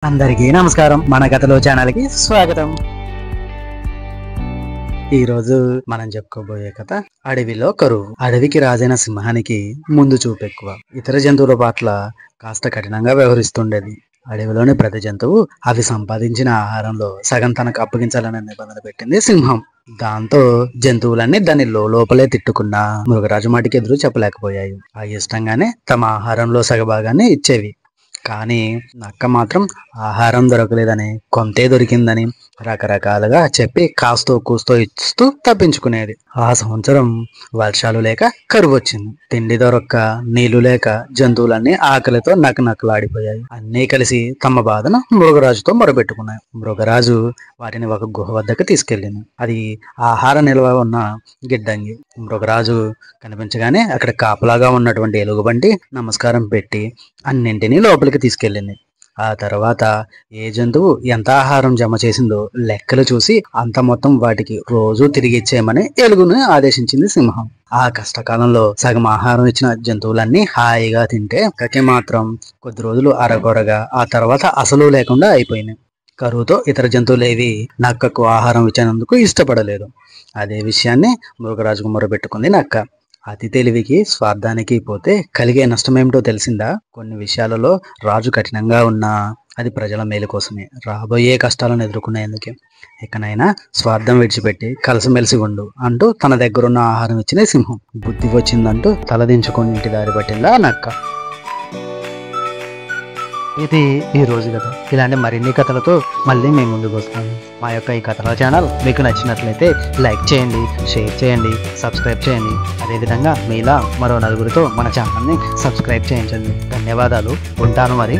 అందరికీ నమస్కారం. మన కథలో ఛానల్ కి స్వాగతం. ఈ రోజు మనం చెప్పుకోబోయే కథ అడవిలో కరువు. అడవికి రాజైన సింహానికి ముందు చూపు ఎక్కువ. ఇతర జంతువుల పట్ల కాస్త కఠినంగా వ్యవహరిస్తుండేది. అడవిలోని ప్రతి జంతువు అవి సంపాదించిన ఆహారంలో సగం తనకు అప్పగించాలనే నిబంధన పెట్టింది సింహం. దాంతో జంతువులన్నీ దాని లోపలే తిట్టుకున్నా మృగరాజు మాటికి ఎదురు చెప్పలేకపోయాయి. ఆ ఇష్టంగానే తమ ఆహారంలో సగభాగాన్ని ఇచ్చేవి. కానీ నక్క మాత్రం ఆహారం దొరకలేదని, కొంతే దొరికిందని రకరకాలుగా చెప్పి కాస్తో కూస్తో ఇస్తూ తప్పించుకునేది. ఆ సంవత్సరం వర్షాలు లేక కరువు వచ్చింది. తిండి దొరక్క, నీళ్లు లేక జంతువులన్నీ ఆకలితో నకనకలాడిపోయాయి. అన్నీ కలిసి తమ బాధను మృగరాజుతో మొరబెట్టుకున్నాయి. మృగరాజు వాటిని ఒక గుహ వద్దకు తీసుకెళ్ళింది. అది ఆహార నిల్వ ఉన్న గిడ్డంగి. మృగరాజు కనిపించగానే అక్కడ కాపలాగా ఉన్నటువంటి ఎలుగుబంటి నమస్కారం పెట్టి అన్నింటినీ లోపలికి తీసుకెళ్ళింది. ఆ తర్వాత ఏ జంతువు ఎంత ఆహారం జమ చేసిందో లెక్కలు చూసి అంత మొత్తం వాటికి రోజు తిరిగి ఇచ్చేయమని ఎలుగును ఆదేశించింది సింహం. ఆ కష్టకాలంలో సగం ఆహారం ఇచ్చిన జంతువులన్నీ హాయిగా తింటే కకి మాత్రం కొద్ది రోజులు అరకొరగా, ఆ తర్వాత అసలు లేకుండా అయిపోయినాయి. కరువుతో ఇతర జంతువులేవి నక్కకు ఆహారం ఇచ్చినందుకు ఇష్టపడలేదు. అదే విషయాన్ని మృగరాజుకు మొరబెట్టుకుంది నక్క. అతి తెలివికి స్వార్థానికి పోతే కలిగే నష్టమేమిటో తెలిసిందా? కొన్ని విషయాలలో రాజు కఠినంగా ఉన్నా అది ప్రజల మేలు కోసమే, రాబోయే కష్టాలను ఎదుర్కొనేందుకే. ఇకనైనా స్వార్థం విడిచిపెట్టి కలిసిమెలిసి ఉండు అంటూ తన దగ్గరున్న ఆహారం ఇచ్చిన సింహం. బుద్ధి వచ్చిందంటూ తలదించుకొని ఇంటి దారి పట్టిందా నక్క. ఇది ఈ రోజు కథ. ఇలాంటి మరిన్ని కథలతో మళ్ళీ మేము ముందుకు వస్తాము. మా యొక్క ఈ కథల ఛానల్ మీకు నచ్చినట్లయితే లైక్ చేయండి, షేర్ చేయండి, సబ్స్క్రైబ్ చేయండి. అదేవిధంగా మీలా మరో నలుగురితో మన ఛానల్ని సబ్స్క్రైబ్ చేయించండి. ధన్యవాదాలు. ఉంటాను మరి.